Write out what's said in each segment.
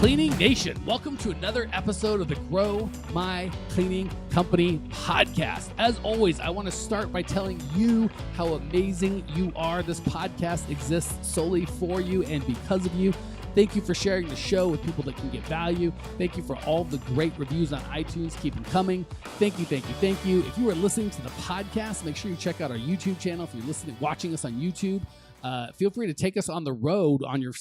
Cleaning Nation, welcome to another episode of the Grow My Cleaning Company podcast. As always, I want to start by telling you how amazing you are. This podcast exists solely for you and because of you. Thank you for sharing the show with people that can get value. Thank you for all the great reviews on iTunes. Keep them coming. Thank you, thank you, thank you. If you are listening to the podcast, make sure you check out our YouTube channel. If you're watching us on YouTube, feel free to take us on the road on your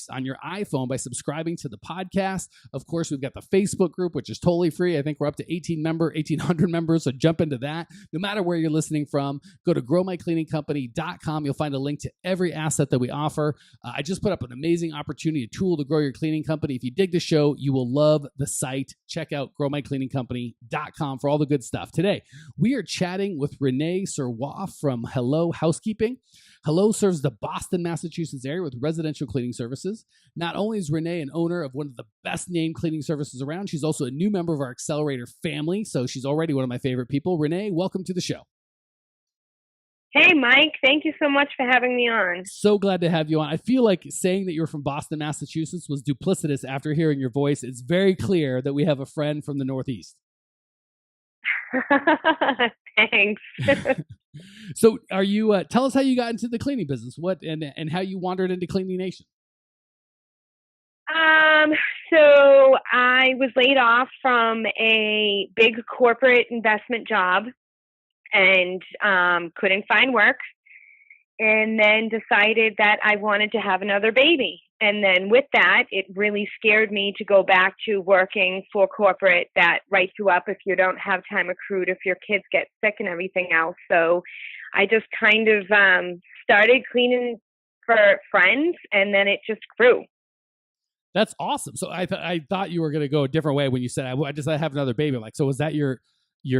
iPhone by subscribing to the podcast. Of course, we've got the Facebook group, which is totally free. I think we're up to 1,800 members, so jump into that. No matter where you're listening from, go to growmycleaningcompany.com. You'll find a link to every asset that we offer. I just put up an amazing opportunity, a tool to grow your cleaning company. If you dig the show, you will love the site. Check out growmycleaningcompany.com for all the good stuff. Today, we are chatting with Rene Seriois from Hello Housekeeping. Hello serves the Boston, Massachusetts area with residential cleaning services. Not only is Rene an owner of one of the best named cleaning services around, she's also a new member of our Accelerator family, so she's already one of my favorite people. Rene, welcome to the show. Hey, Mike. Thank you so much for having me on. So glad to have you on. I feel like saying that you're from Boston, Massachusetts was duplicitous after hearing your voice. It's very clear that we have a friend from the Northeast. Thanks. So are you, tell us how you got into the cleaning business, and how you wandered into Cleaning Nation. So I was laid off from a big corporate investment job and couldn't find work, and then decided that I wanted to have another baby. And then with that, it really scared me to go back to working for corporate that writes you up if you don't have time accrued, if your kids get sick and everything else. So I just kind of started cleaning for friends, and then it just grew. That's awesome. So I thought you were going to go a different way when you said, I have another baby. Like, so was that your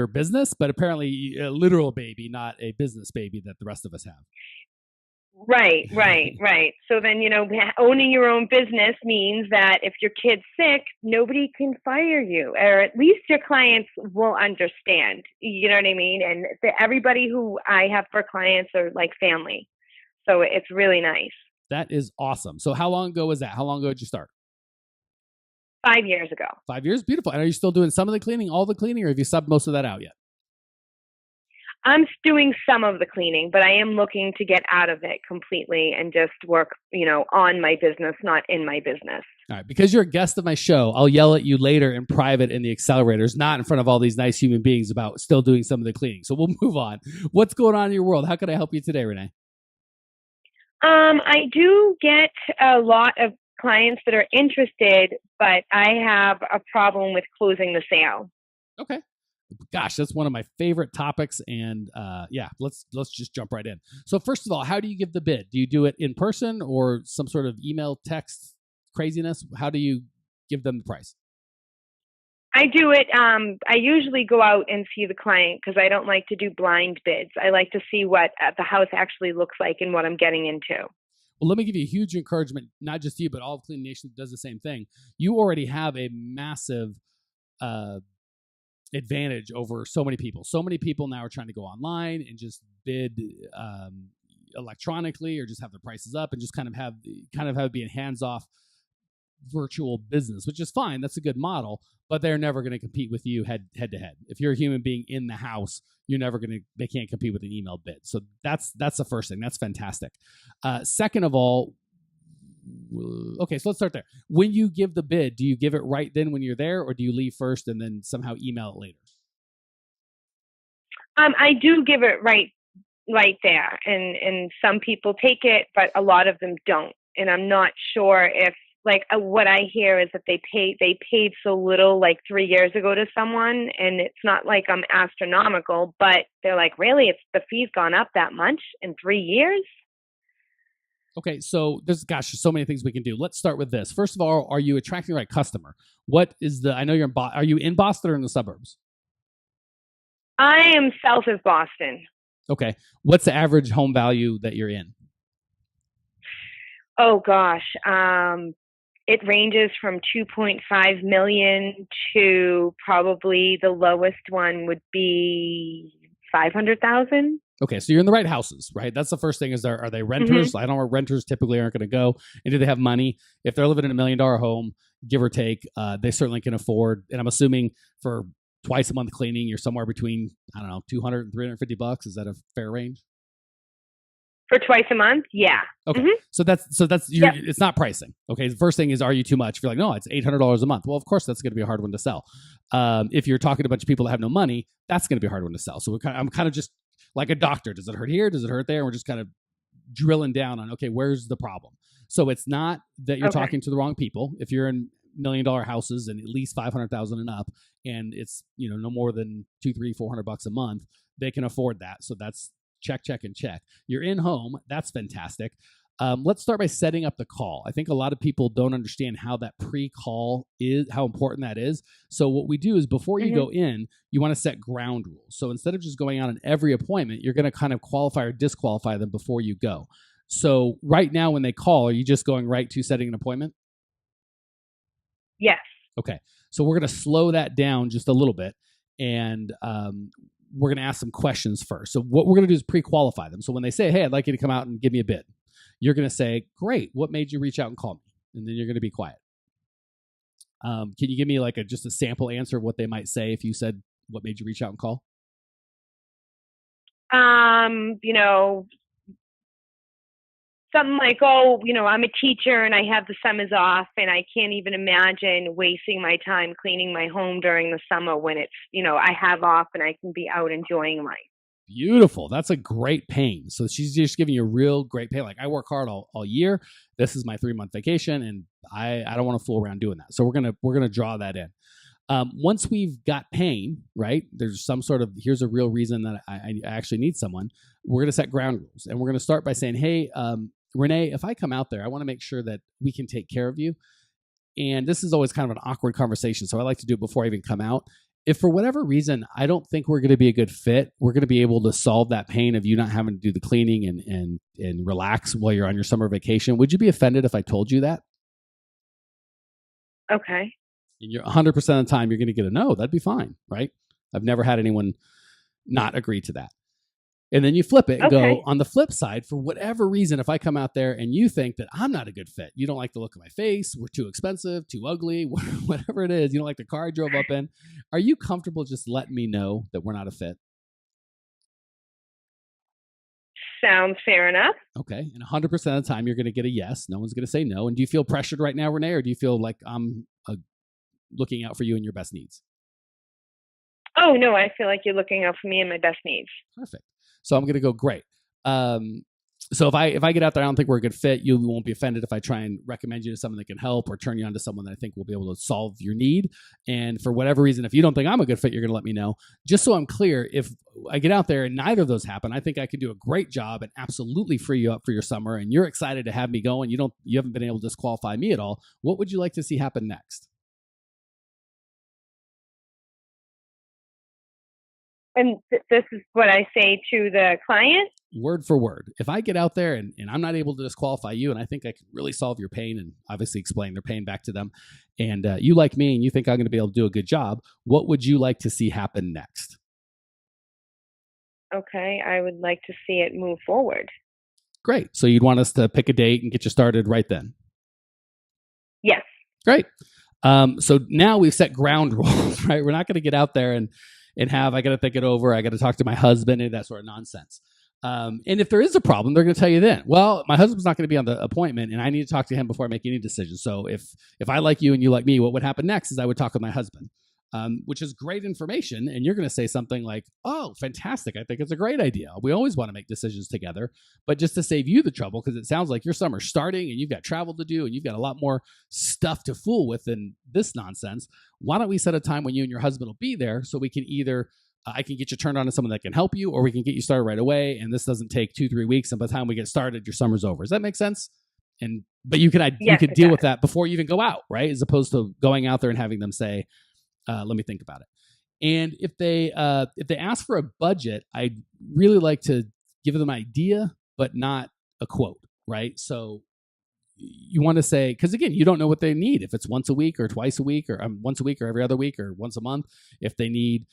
business? But apparently a literal baby, not a business baby that the rest of us have. Right. So then, owning your own business means that if your kid's sick, nobody can fire you, or at least your clients will understand. You know what I mean? And everybody who I have for clients are like family. So it's really nice. That is awesome. So how long ago was that? How long ago did you start? 5 years ago. 5 years? Beautiful. And are you still doing some of the cleaning, all the cleaning, or have you subbed most of that out yet? I'm doing some of the cleaning, but I am looking to get out of it completely and just work, on my business, not in my business. All right. Because you're a guest of my show, I'll yell at you later in private in the accelerators, not in front of all these nice human beings about still doing some of the cleaning. So we'll move on. What's going on in your world? How can I help you today, Rene? I do get a lot of clients that are interested, but I have a problem with closing the sale. Okay. Gosh, that's one of my favorite topics. And let's just jump right in. So first of all, how do you give the bid? Do you do it in person or some sort of email, text craziness? How do you give them the price? I do it. I usually go out and see the client because I don't like to do blind bids. I like to see what the house actually looks like and what I'm getting into. Well, let me give you a huge encouragement, not just you, but all of Cleaning Nation does the same thing. You already have a massive advantage over so many people. So many people now are trying to go online and just bid electronically, or just have their prices up and just kind of have it be a hands-off virtual business, which is fine. That's a good model, but they're never going to compete with you head to head. If you're a human being in the house, they can't compete with an email bid. So that's the first thing. That's fantastic. Second of all, okay, so let's start there. When you give the bid, do you give it right then when you're there, or do you leave first and then somehow email it later? I do give it right there, and some people take it, but a lot of them don't. And I'm not sure if, what I hear is that they paid so little 3 years ago to someone, and it's not like I'm astronomical, but they're like, really, the fee's gone up that much in 3 years? Okay, so there's so many things we can do. Let's start with this. First of all, are you attracting the right customer? I know you're are you in Boston or in the suburbs? I am south of Boston. Okay. What's the average home value that you're in? Oh gosh. It ranges from 2.5 million to probably the lowest one would be 500,000. Okay, so you're in the right houses, right? That's the first thing. Is are they renters? Mm-hmm. I don't know. Renters typically aren't going to go. And do they have money? If they're living in $1 million home, give or take, they certainly can afford. And I'm assuming for twice a month cleaning, you're somewhere between, I don't know, 200 and $350. Is that a fair range? For twice a month? Yeah. Okay. Mm-hmm. So that's Yep. it's not pricing. Okay. The first thing is, are you too much? If you're like, no, it's $800 a month. Well, of course, that's going to be a hard one to sell. If you're talking to a bunch of people that have no money, that's going to be a hard one to sell. So I'm kind of just like a doctor. Does it hurt here? Does it hurt there? And we're just kind of drilling down on, okay, where's the problem? So it's not that you're talking to the wrong people. If you're in $1 million houses and at least 500,000 and up, and it's, no more than $200, $300, $400 a month, they can afford that. So that's check, and check. You're in home. That's fantastic. Let's start by setting up the call. I think a lot of people don't understand how that pre-call is, how important that is. So what we do is before you go in, you want to set ground rules. So instead of just going out on every appointment, you're going to kind of qualify or disqualify them before you go. So right now when they call, are you just going right to setting an appointment? Yes. Okay. So we're going to slow that down just a little bit. And we're going to ask some questions first. So what we're going to do is pre-qualify them. So when they say, hey, I'd like you to come out and give me a bid, you're going to say, great, what made you reach out and call me? And then you're going to be quiet. Can you give me like just a sample answer of what they might say if you said, what made you reach out and call? Something like, I'm a teacher and I have the summers off and I can't even imagine wasting my time cleaning my home during the summer when it's, I have off and I can be out enjoying life. Beautiful. That's a great pain. So she's just giving you a real great pain. Like, I work hard all year. This is my 3-month vacation and I don't want to fool around doing that. So we're going to draw that in. Once we've got pain, right, there's some sort of, here's a real reason that I actually need someone. We're going to set ground rules and we're going to start by saying, hey, Rene, if I come out there, I want to make sure that we can take care of you. And this is always kind of an awkward conversation. So I like to do it before I even come out. If for whatever reason, I don't think we're going to be a good fit, we're going to be able to solve that pain of you not having to do the cleaning and relax while you're on your summer vacation. Would you be offended if I told you that? Okay. And you're 100% of the time, you're going to get a no. That'd be fine, right? I've never had anyone not agree to that. And then you flip it and go, on the flip side, for whatever reason, if I come out there and you think that I'm not a good fit, you don't like the look of my face, we're too expensive, too ugly, whatever it is, you don't like the car I drove up in, are you comfortable just letting me know that we're not a fit? Sounds fair enough. Okay. And 100% of the time, you're going to get a yes. No one's going to say no. And do you feel pressured right now, Rene, or do you feel like I'm looking out for you and your best needs? Oh, no, I feel like you're looking out for me and my best needs. Perfect. So I'm going to go, great. So if I get out there, I don't think we're a good fit. You won't be offended if I try and recommend you to someone that can help or turn you on to someone that I think will be able to solve your need. And for whatever reason, if you don't think I'm a good fit, you're going to let me know. Just so I'm clear, if I get out there and neither of those happen, I think I could do a great job and absolutely free you up for your summer. And you're excited to have me go and you haven't been able to disqualify me at all. What would you like to see happen next? And this is what I say to the client? Word for word. If I get out there and I'm not able to disqualify you and I think I can really solve your pain and obviously explain their pain back to them, and you like me and you think I'm going to be able to do a good job, what would you like to see happen next? Okay, I would like to see it move forward. Great. So you'd want us to pick a date and get you started right then? Yes. Great. So now we've set ground rules, right? We're not going to get out there and have, I got to think it over, I got to talk to my husband, and that sort of nonsense. And if there is a problem, they're going to tell you then, well, my husband's not going to be on the appointment and I need to talk to him before I make any decisions. So if I like you and you like me, what would happen next is I would talk with my husband, which is great information. And you're going to say something like, oh, fantastic. I think it's a great idea. We always want to make decisions together, but just to save you the trouble, because it sounds like your summer's starting and you've got travel to do and you've got a lot more stuff to fool with than this nonsense. Why don't we set a time when you and your husband will be there so we can either I can get you turned on to someone that can help you, or we can get you started right away. And this doesn't take 2-3 weeks. And by the time we get started, your summer's over. Does that make sense? But you can deal with that before you even go out, right? As opposed to going out there and having them say, let me think about it. And if they ask for a budget, I'd really like to give them an idea, but not a quote, right? So you want to say, because again, you don't know what they need. If it's once a week or twice a week, or once a week or every other week or once a month, if they need,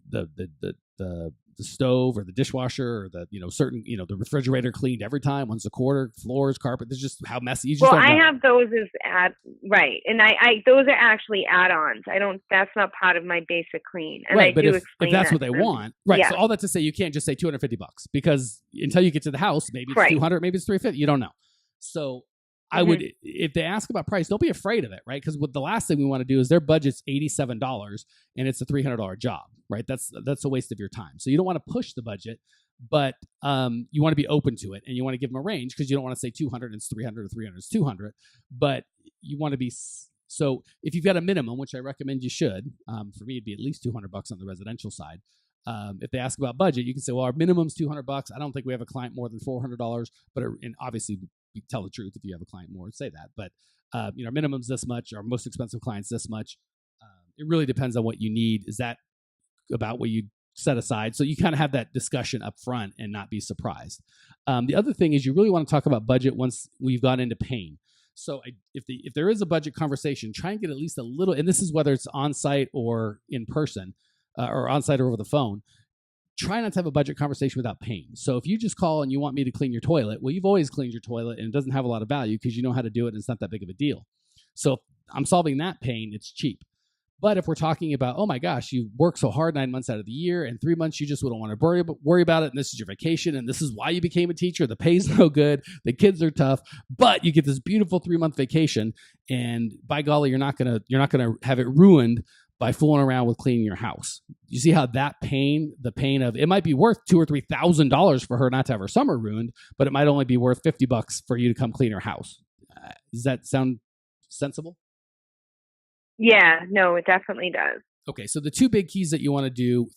the stove or the dishwasher or the, certain, the refrigerator cleaned every time, once a quarter, floors, carpet. There's just how messy. You just don't know. I have those as right. And I those are actually add-ons. That's not part of my basic clean. And right. But if that's that what they want, right. Yeah. So all that to say, you can't just say $250 because until you get to the house, maybe it's 200, maybe it's 350. You don't know. So I would, if they ask about price, don't be afraid of it, right? Because the last thing we want to do is their budget's $87 and it's a $300 job, right? That's a waste of your time. So you don't want to push the budget, but you want to be open to it, and you want to give them a range because you don't want to say 200 and it's 300 or 300 is 200, but you want to be. So if you've got a minimum, which I recommend you should, for me it'd be at least $200 on the residential side. If they ask about budget, you can say, well, our minimum's $200. I don't think we have a client more than $400, and obviously we tell the truth. If you have a client more, say that. But our minimum's this much. Our most expensive client's this much. It really depends on what you need. Is that about what you set aside? So you kind of have that discussion up front and not be surprised. The other thing is you really want to talk about budget once we've gone into pain. So if there is a budget conversation, try and get at least a little, and this is whether it's on site or in person, or on site or over the phone. Try not to have a budget conversation without pain. So if you just call and you want me to clean your toilet, well, you've always cleaned your toilet and it doesn't have a lot of value because you know how to do it and it's not that big of a deal. So if I'm solving that pain, it's cheap. But if we're talking about, oh my gosh, you work so hard 9 months out of the year and 3 months you just wouldn't want to worry about it, and this is your vacation and this is why you became a teacher, the pay's no good, the kids are tough, but you get this beautiful 3-month vacation, and by golly, you're not gonna have it ruined by fooling around with cleaning your house. You see how that pain, the pain of it might be worth $2,000 or $3,000 for her not to have her summer ruined, but it might only be worth $50 for you to come clean her house. Does that sound sensible? Yeah, no, it definitely does. Okay, so the 2 big keys that you want to do,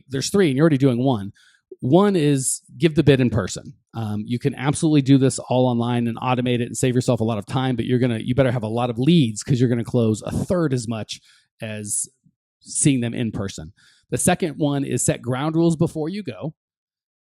there's 3 and you're already doing 1. One is give the bid in person. You can absolutely do this all online and automate it and save yourself a lot of time, but you better have a lot of leads because you're going to close a third as much as seeing them in person. The second one is set ground rules before you go.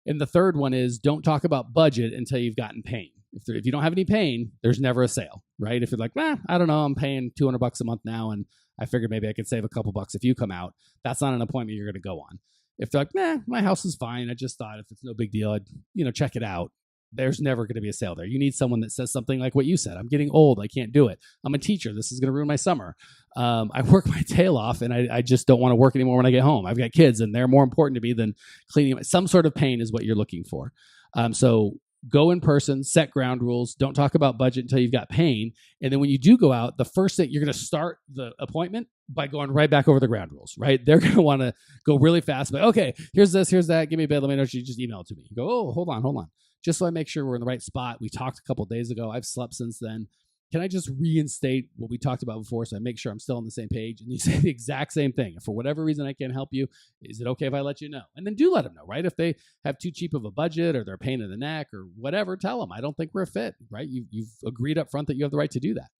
And the third one is don't talk about budget until you've gotten pain. If you don't have any pain, there's never a sale, right? If you're like, I don't know, I'm paying $200 a month now, and I figured maybe I could save a couple bucks if you come out. That's not an appointment you're going to go on. If they're like, my house is fine, I just thought if it's no big deal, I'd check it out. There's never going to be a sale there. You need someone that says something like what you said. I'm getting old. I can't do it. I'm a teacher. This is going to ruin my summer. I work my tail off and I just don't want to work anymore when I get home. I've got kids and they're more important to me than cleaning. Some sort of pain is what you're looking for. So go in person, set ground rules. Don't talk about budget until you've got pain. And then when you do go out, the first thing, you're going to start the appointment by going right back over the ground rules, right? They're going to want to go really fast. But okay, here's this, here's that. Give me a bid. Let me know. You just email it to me. You go, oh, hold on. Just so I make sure we're in the right spot. We talked a couple of days ago. I've slept since then. Can I just reinstate what we talked about before so I make sure I'm still on the same page? And you say the exact same thing. If for whatever reason I can't help you, is it okay if I let you know? And then do let them know, right? If they have too cheap of a budget or they're a pain in the neck or whatever, tell them, I don't think we're a fit, right? You've agreed up front that you have the right to do that.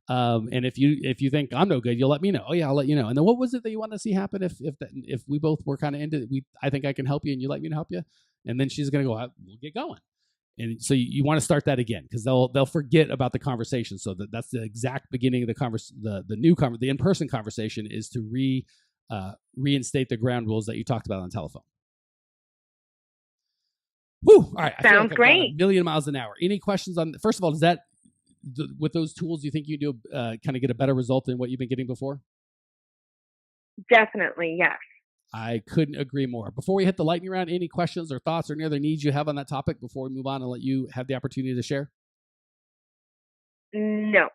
And if you think I'm no good, you'll let me know. Oh yeah, I'll let you know. And then what was it that you want to see happen if we both were kind of into it? I think I can help you and you let me help you. And then she's going to go out, we'll get going. And so you want to start that again because they'll forget about the conversation. So that's the exact beginning of the in-person conversation is to reinstate the ground rules that you talked about on the telephone. Woo! All right. Sounds great. A million miles an hour. Any questions on? First of all, with those tools, do you think you do kind of get a better result than what you've been getting before? Definitely, yes. I couldn't agree more. Before we hit the lightning round, any questions or thoughts or any other needs you have on that topic before we move on and let you have the opportunity to share? No.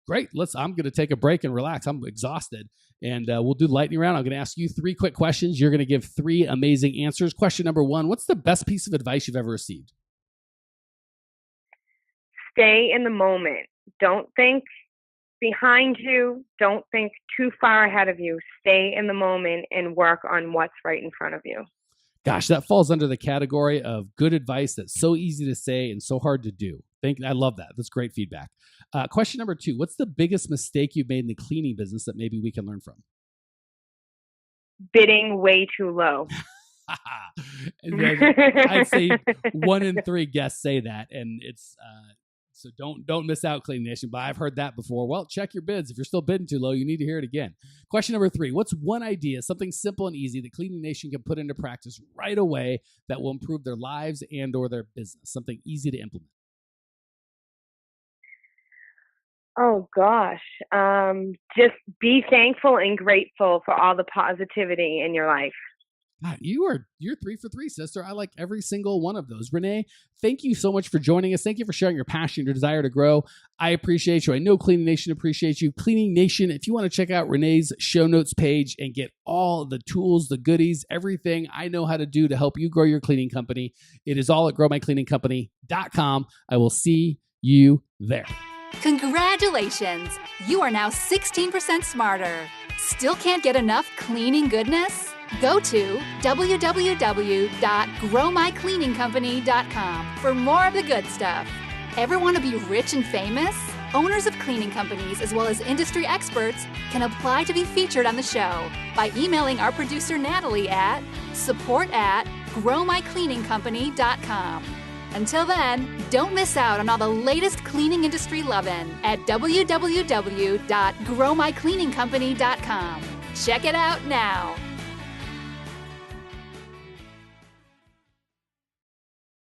Great. I'm going to take a break and relax. I'm exhausted. And we'll do the lightning round. I'm going to ask you 3 quick questions. You're going to give 3 amazing answers. Question number 1, what's the best piece of advice you've ever received? Stay in the moment. Don't think behind you. Don't think too far ahead of you. Stay in the moment and work on what's right in front of you. Gosh, that falls under the category of good advice that's so easy to say and so hard to do. I love that. That's great feedback. Question number 2, what's the biggest mistake you've made in the cleaning business that maybe we can learn from? Bidding way too low. And then I'd say 1 in 3 guests say that. And it's So don't miss out, Cleaning Nation. But I've heard that before. Well, check your bids. If you're still bidding too low, you need to hear it again. Question number 3. What's one idea, something simple and easy that Cleaning Nation can put into practice right away that will improve their lives and or their business? Something easy to implement. Oh gosh. Just be thankful and grateful for all the positivity in your life. God, you're 3 for 3, sister. I like every single one of those. Renee, thank you so much for joining us. Thank you for sharing your passion, your desire to grow. I appreciate you. I know Cleaning Nation appreciates you. Cleaning Nation, if you want to check out Renee's show notes page and get all the tools, the goodies, everything I know how to do to help you grow your cleaning company, it is all at growmycleaningcompany.com. I will see you there. Congratulations! You are now 16% smarter. Still can't get enough cleaning goodness? Go to www.growmycleaningcompany.com for more of the good stuff. Ever want to be rich and famous? Owners of cleaning companies as well as industry experts can apply to be featured on the show by emailing our producer Natalie at support@growmycleaningcompany.com. Until then, don't miss out on all the latest cleaning industry lovin' at www.growmycleaningcompany.com. Check it out now.